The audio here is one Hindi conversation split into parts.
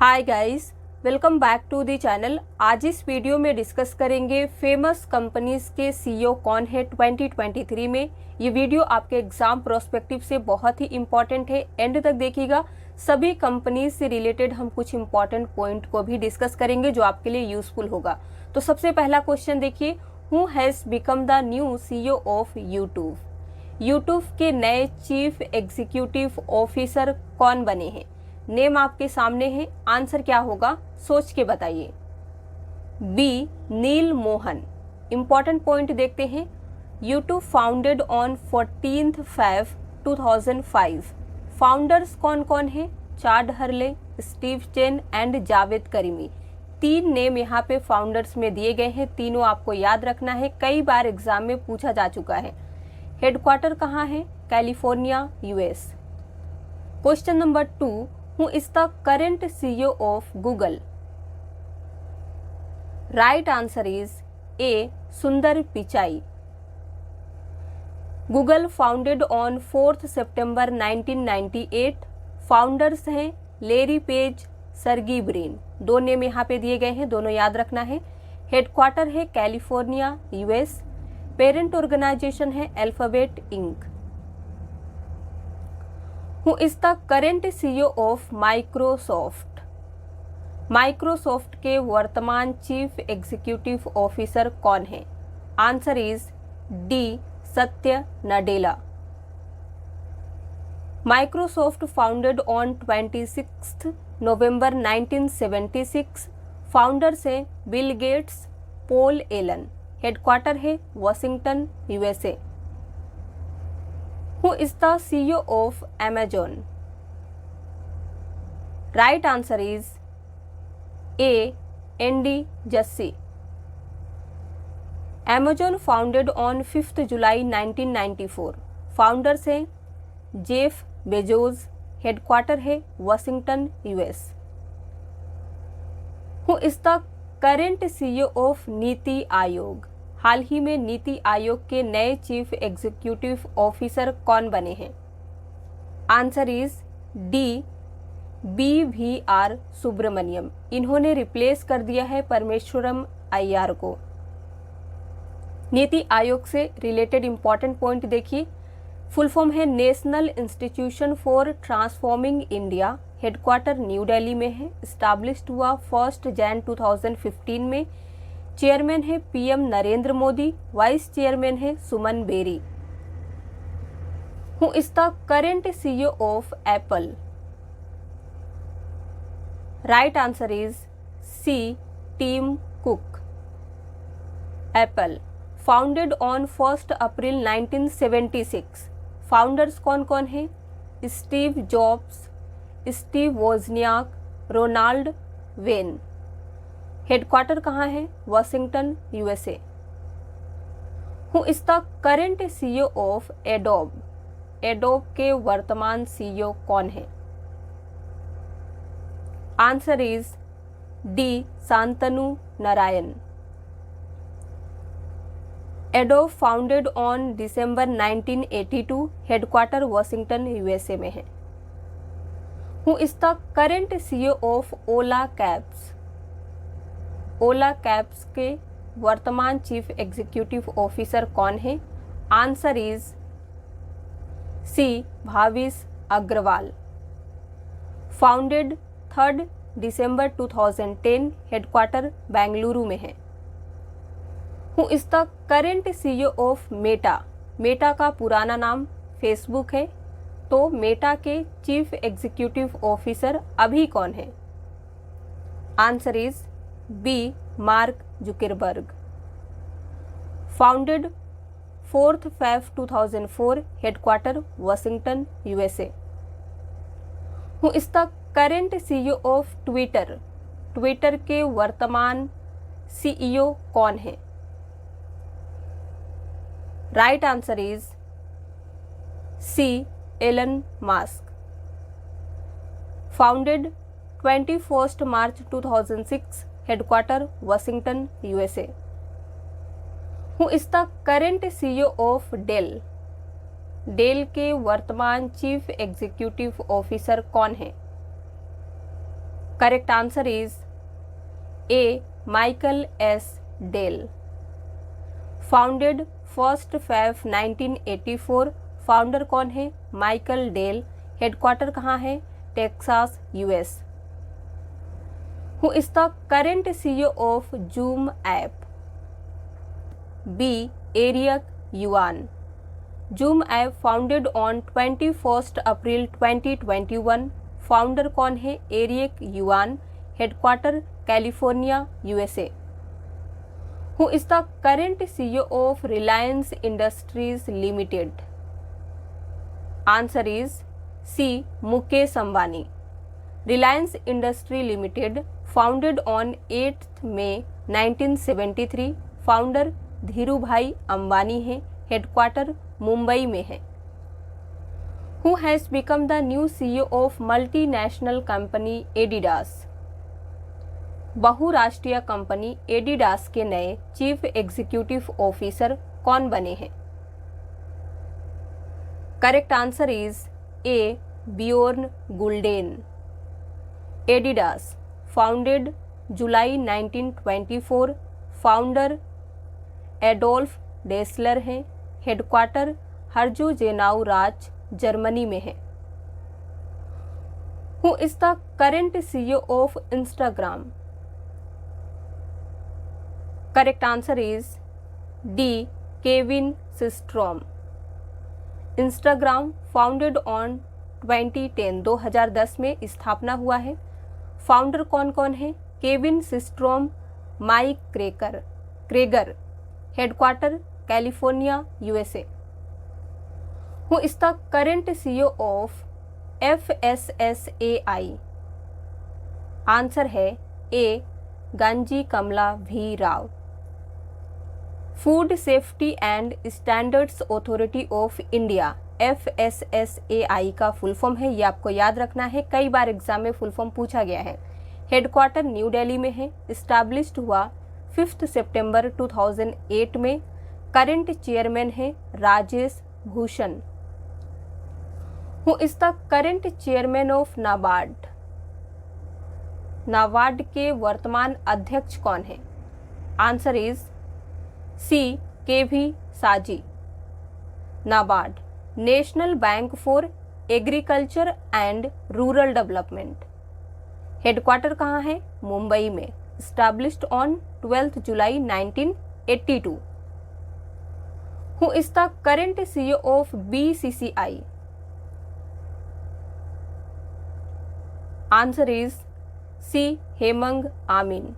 Hi guys, welcome back to the channel. आज इस वीडियो में डिस्कस करेंगे फेमस कंपनीज के सीईओ कौन है 2023 में। ये वीडियो आपके एग्जाम प्रोस्पेक्टिव से बहुत ही इंपॉर्टेंट है, एंड तक देखिएगा। सभी कंपनीज से रिलेटेड हम कुछ इंपॉर्टेंट पॉइंट को भी डिस्कस करेंगे जो आपके लिए यूजफुल होगा। तो सबसे पहला क्वेश्चन देखिए, who has become the new CEO of YouTube. YouTube के नए चीफ एग्जीक्यूटिव ऑफिसर कौन बने हैं? नेम आपके सामने है, आंसर क्या होगा सोच के बताइए। B, Neal Mohan. Important point देखते हैं। YouTube founded on 14 Feb 2005। Founders कौन कौन है? Chad Hurley, Steve Chen and Jawed Karimi. तीन नेम यहाँ पे फाउंडर्स में दिए गए हैं, तीनों आपको याद रखना है, कई बार एग्जाम में पूछा जा चुका है। हेडक्वार्टर कहाँ है? California, US. Question number 2, who is the current CEO of Google? Right answer is A, Sundar Pichai. Google founded on 4 September 1998। Founders हैं लेरी पेज, सर्गी ब्रिन। दो नेम यहाँ पे दिए गए हैं, दोनों याद रखना है। हेडक्वार्टर है कैलिफोर्निया, यूएस। पेरेंट ऑर्गेनाइजेशन है Alphabet Inc. Who is the current CEO of Microsoft? Microsoft के वर्तमान चीफ एग्जीक्यूटिव ऑफिसर कौन है? Answer is D, Satya Nadella. Microsoft founded on 26 November 1976। Founders हैं Bill Gates, Paul Allen. Headquarter है Washington, USA. Who is the CEO of Amazon? Right answer is A, Andy Jassy. Amazon founded on 5 July 1994। Founders हैं जेफ बेजोस। हेडक्वार्टर है Washington, US. Who is the current CEO of NITI Aayog? हाल ही में नीति आयोग के नए चीफ एग्जीक्यूटिव ऑफिसर कौन बने हैं? Answer is D, BVR Subrahmanyam. इन्होंने रिप्लेस कर दिया है परमेश्वरम अय्यर को। नीति आयोग से रिलेटेड इंपॉर्टेंट पॉइंट देखिए। फुल फॉर्म है national institution for transforming India. Headquarter new Delhi में है। एस्टैब्लिश्ड हुआ 1 Jan 2015 में। चेयरमैन है PM Narendra Modi. Vice chairman है Suman Bery. Who is the current CEO of Apple? Right answer is C, Tim Cook. Apple founded on 1 April 1976। Founders कौन कौन है? Steve Jobs, Steve Wozniak, Ronald Wayne. Headquarter कहाँ है? Washington, USA. Who is the current CEO of Adobe? Adobe के वर्तमान सीईओ कौन है? Answer is D, Shantanu Narayen. Adobe founded on December 1982। Headquarter Washington, USA में है। Who is the current CEO of Ola cabs? Ola cabs के वर्तमान चीफ एग्जीक्यूटिव ऑफिसर कौन है? Answer is C, Bhavish Aggarwal. Founded 3 December 2010। Headquarter Bengaluru में है। Who is the current CEO of Meta? Meta का पुराना नाम फेसबुक है, तो मेटा के चीफ एग्जीक्यूटिव ऑफिसर अभी कौन है? Answer is B, Mark Zuckerberg. Founded 4 Feb 2004। Headquarter Washington, USA. Who is the current CEO of Twitter? Twitter के वर्तमान सीईओ कौन है? Right answer is C, Elon Musk. Founded 21 March 2006। Headquarter Washington, USA. Who is the current CEO of Dell? Dell के वर्तमान चीफ एग्जीक्यूटिव ऑफिसर कौन है? Correct answer is A Michael S Dell. Founded 1 Feb 1984, founder कौन है? Michael Dell. हेडक्वार्टर कहाँ है? Texas, US. Who is the current CEO of Zoom app? B Eric Yuan. Zoom app founded on 21 April 2021, founder कौन है? Eric Yuan. Headquarter California, USA. Who is the current CEO of Reliance Industries Limited? Answer is C Mukesh Ambani. Reliance Industry Limited founded on 8 मई 1973, फाउंडर धीरूभाई अंबानी है। हेडक्वार्टर मुंबई में है। Who has become the new CEO of multinational company Adidas? बहुराष्ट्रीय कंपनी एडिडास के नए चीफ एग्जीक्यूटिव ऑफिसर कौन बने हैं? Correct answer is A Bjorn Gulden. Adidas founded July 1924, founder Adolf Dassler हैं। हेडक्वार्टर हर्जुजेनाउ-राच, जर्मनी में है। Who is the current CEO of Instagram? Correct answer is D Kevin Systrom. Instagram founded on 2010 में स्थापना हुआ है। फाउंडर कौन कौन है? Kevin Systrom, Mike Krieger. Headquarter California, USA. Who is the current CEO of FSSAI? Answer है A Ganji Kamala V Rao. Food safety and standards authority of India, FSSAI का फुल फॉर्म है। ये आपको याद रखना है, कई बार एग्जाम में फुल फॉर्म पूछा गया है। हेडक्वार्टर न्यू दिल्ली में है। इस्टेब्लिश्ड हुआ 5 सितंबर 2008 में। करंट चेयरमैन है Rajesh Bhushan. Who is the current chairman of NABARD? NABARD के वर्तमान अध्यक्ष कौन है? Answer is C KV Saji. NABARD national bank for agriculture and rural development. Headquarter कहाँ है? मुंबई में। Established on 12 July 1982। Who is the current CEO of BCCI? Answer is C Hemang Amin.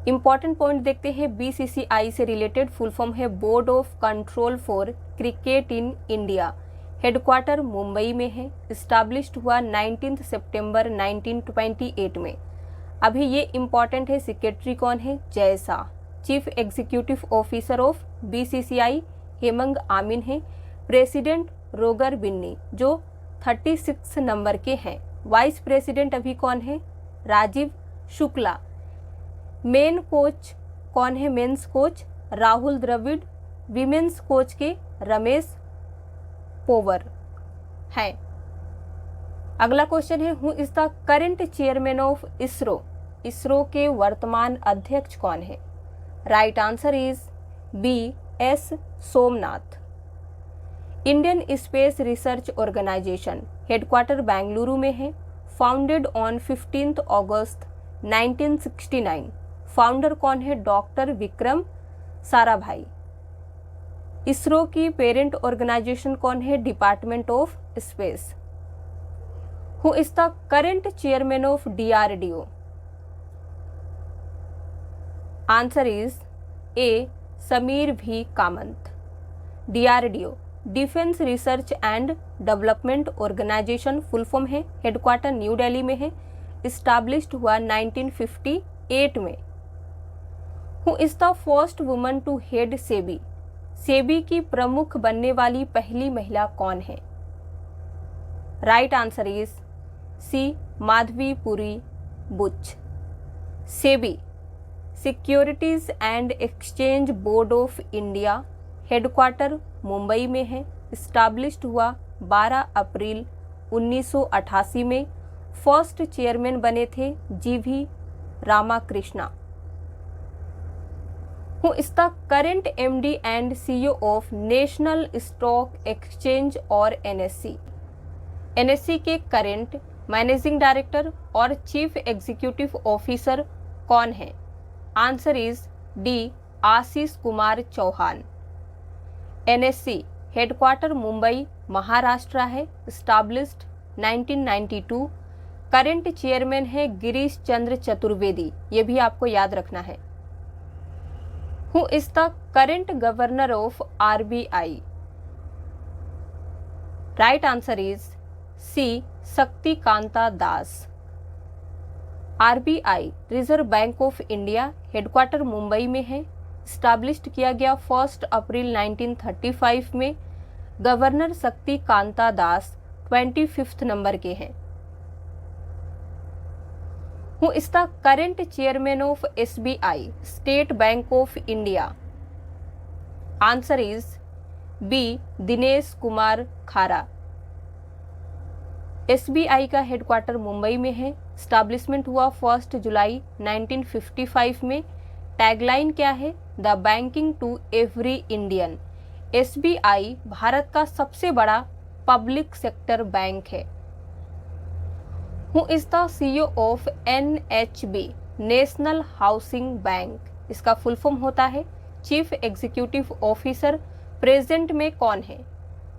Important point देखते हैं BCCI से रिलेटेड। फुल फॉर्म है board of control for cricket in India. Headquarter Mumbai में है। इस्टेब्लिश्ड हुआ 19 सितंबर 1928 में। अभी ये इंपॉर्टेंट है, सेक्रेटरी कौन है? Jay Shah. Chief executive officer of BCCI Hemang Amin है। प्रेसिडेंट रोगर बिन्नी जो 36 नंबर के हैं। वाइस प्रेसिडेंट अभी कौन है? राजीव शुक्ला। मेन कोच कौन है? Men's coach Rahul Dravid. Women's coach K Ramesh Powar है। अगला क्वेश्चन है who is the current chairman of ISRO? ISRO के वर्तमान अध्यक्ष कौन है? Right answer is BS Somnath. Indian space research organisation headquarter Bengaluru में है। Founded on 15 August 1969। फाउंडर कौन है? डॉक्टर विक्रम साराभाई। इसरो की पेरेंट ऑर्गेनाइजेशन कौन है? Department of space. Who is the current chairman of DRDO? Answer is A Sameer V Kamat. DRDO defence research and development organisation full form है। हेडक्वार्टर न्यू दिल्ली में है। इस्टेब्लिश्ड हुआ 1958 में। Who is the first woman to head SEBI? SEBI की प्रमुख बनने वाली पहली महिला कौन है? Right answer is C Madhabi Puri Buch. SEBI securities and exchange board of India headquarter Mumbai में है। इस्टेब्लिश्ड हुआ 12 अप्रैल 1988 में। फर्स्ट चेयरमैन बने थे GV Ramakrishna. Who is the current MD and CEO of National Stock Exchange और एनएससी। एनएससी के करेंट मैनेजिंग डायरेक्टर और चीफ एग्जीक्यूटिव ऑफिसर कौन है? Answer is D Ashish Kumar Chauhan. NSC headquarter Mumbai Maharashtra है, स्टैब्लिश्ड 1992। करंट चेयरमैन है गिरीश चंद्र चतुर्वेदी, ये भी आपको याद रखना है। Who is the current governor of RBI? Right answer is C Shaktikanta Das. RBI Reserve Bank of India headquarter Mumbai में है, स्टैब्लिश्ड किया गया 1 अप्रैल 1935 में। गवर्नर शक्तिकांता दास 25 नंबर के हैं। Who is the current chairman of SBI State Bank of India? Answer is B Dinesh Kumar Khara. SBI का हेडक्वार्टर मुंबई में है, स्टैब्लिशमेंट हुआ 1 जुलाई 1955 में। टैगलाइन क्या है? The banking to every Indian. SBI Bharat का सबसे बड़ा पब्लिक सेक्टर बैंक है। Who is the CEO of NHB National Housing Bank? इसका फुल फॉर्म होता है चीफ एग्जीक्यूटिव ऑफिसर। प्रेजेंट में कौन है?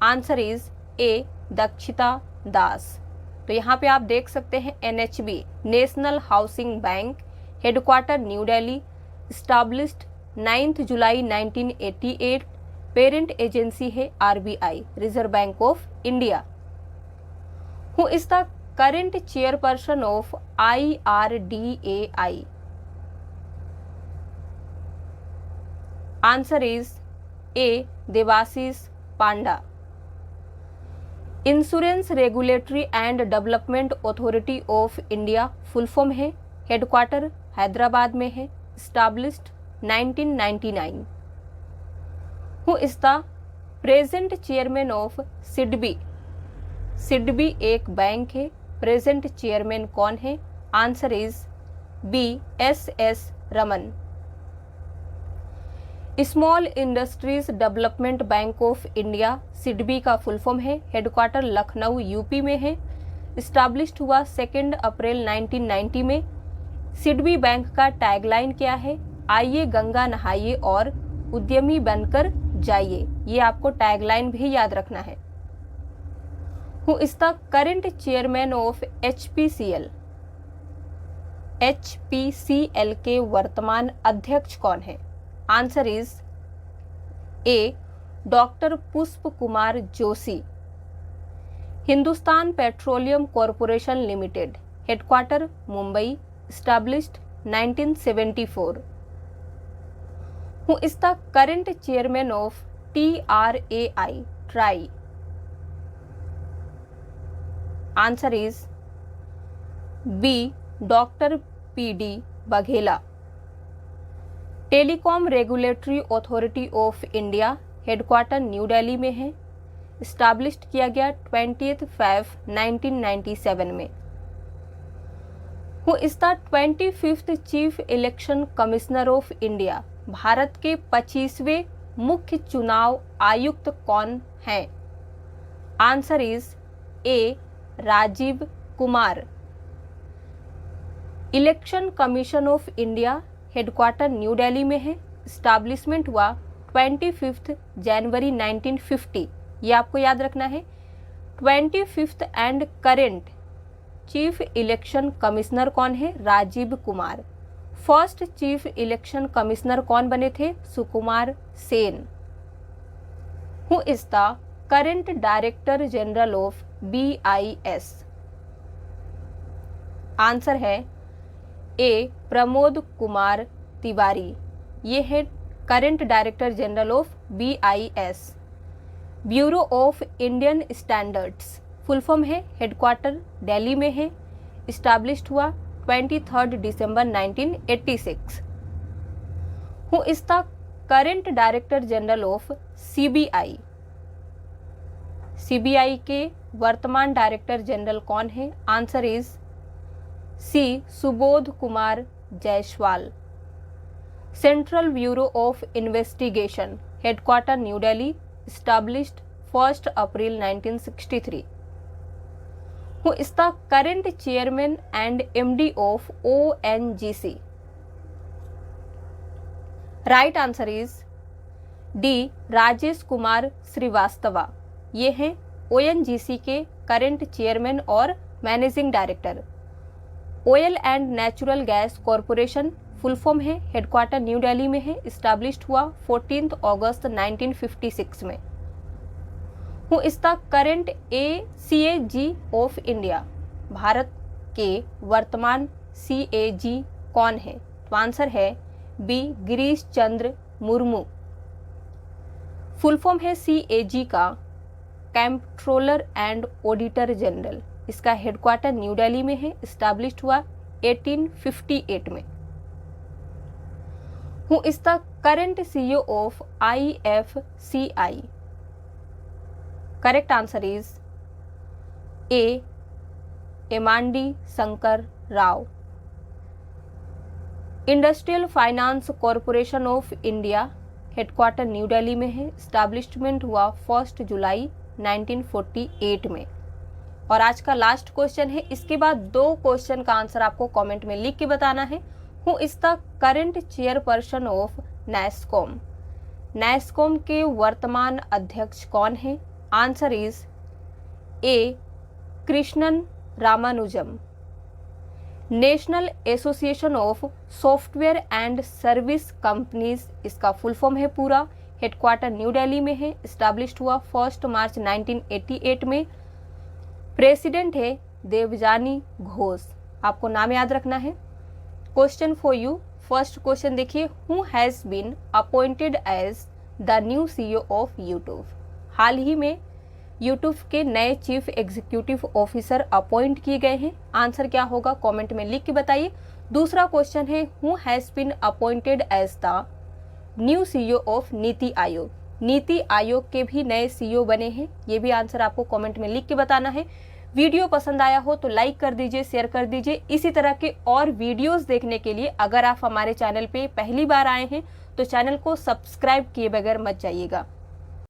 Answer is A Dakshita Das. तो यहाँ पे आप देख सकते हैं NHB National Housing Bank, headquarter new Delhi, established 9 जुलाई 1988। पेरेंट एजेंसी है RBI Reserve Bank of India. Who is the current chairperson of IRDAI? Answer is A Devashish Panda. Insurance Regulatory and Development Authority of India full form है, हेडक्वार्टर हैदराबाद में है, established 1999। Who is the present chairman of SIDBI? SIDBI एक बैंक है, प्रेजेंट चेयरमैन कौन है? Answer is B S Raman. Small Industries Development Bank of India SIDBI का फुल फॉर्म है, हेडक्वार्टर लखनऊ यूपी में है, स्टैब्लिश्ड हुआ 2 अप्रैल 1990 में। सिडबी बैंक का टैगलाइन क्या है? आइए गंगा नहाइए और उद्यमी बनकर जाइए। ये आपको टैगलाइन भी याद रखना है। Who is the current chairman of HPCL? HPCL के वर्तमान अध्यक्ष कौन है? Answer is A doctor Pushp Kumar Joshi. Hindustan Petroleum Corporation Limited, headquarter Mumbai, established 1974। Who is the current chairman of TRAI TRAI? Answer is B doctor PD Baghela. Telecom Regulatory Authority of India headquarter new Delhi में है, स्टैब्लिश्ड किया गया 20 फरवरी 1997 में। Who is the 25th chief election commissioner of India? Bharat के 25वें मुख्य चुनाव आयुक्त कौन हैं? Answer is A Rajiv Kumar. Election Commission of India headquarter new Delhi में है, स्टैब्लिशमेंट हुआ 25 जनवरी 1950। ये आपको याद रखना है। 25th and current chief election commissioner कौन है? Rajiv Kumar. First chief election commissioner कौन बने थे? Sukumar Sen. Who is the current director general of BIS? Answer है ए प्रमोद कुमार तिवारी। ये है current director general of BIS। Bureau of Indian standards full form है, हेडक्वार्टर दिल्ली में है, स्टैब्लिश्ड हुआ 23 December 1986। Who is the current director general of CBI? CBI के वर्तमान डायरेक्टर जनरल कौन है? Answer is C. Subodh Kumar Jaiswal. Central Bureau of Investigation, headquarter new Delhi, established 1st April 1963. Who is the current chairman and MD of ONGC? Right answer is D. Rajesh Kumar Srivastava. ये हैं ONGC के करंट चेयरमैन और managing director. Oil and natural gas corporation full form है, हेडक्वार्टर न्यू दिल्ली में है, इस्टेब्लिश्ड हुआ 14 अगस्त 1956 में। Who is the current CAG of India? Bharat के वर्तमान CAG कौन है? तो आंसर है B. Girish Chandra Murmu. Full form है CAG का कंट्रोलर एंड ऑडिटर जनरल। इसका हेडक्वार्टर न्यू दिल्ली में है, इस्टेब्लिश्ड हुआ 1858 में। Who is the current CEO of IFCI? Correct answer is A. Emandi Shankar Rao. Industrial finance corporation of India, headquarter new Delhi में है, इस्टेब्लिशमेंट हुआ 1 जुलाई 1948 में। और आज का लास्ट क्वेश्चन है, इसके बाद 2 क्वेश्चन का आंसर आपको कमेंट में लिख के बताना है। Who is the current chairperson of NASSCOM? NASSCOM के वर्तमान अध्यक्ष कौन है? Answer is A. Krishnan Ramanujan. National association of software and service companies, इसका फुल फॉर्म है पूरा, हेडक्वार्टर न्यू दिल्ली में है, इस्टेब्लिश्ड हुआ 1 मार्च 1988 में। प्रेसिडेंट है देवजानी घोष। आपको नाम याद रखना है। Question for you, first question देखिए, who has been appointed as the new CEO of YouTube? हाल ही में यूट्यूब के नए चीफ एग्जीक्यूटिव ऑफिसर अपॉइंट किए गए हैं। आंसर क्या होगा कमेंट में लिख के बताइए। दूसरा क्वेश्चन है, who has been appointed as the new CEO of NITI Aayog? NITI Aayog के भी नए CEO बने हैं, ये भी आंसर आपको कमेंट में लिख के बताना है। वीडियो पसंद आया हो तो लाइक कर दीजिए, शेयर कर दीजिए। इसी तरह के और वीडियोस देखने के लिए अगर आप हमारे चैनल पे पहली बार आए हैं तो चैनल को सब्सक्राइब किए बगैर मत जाइएगा।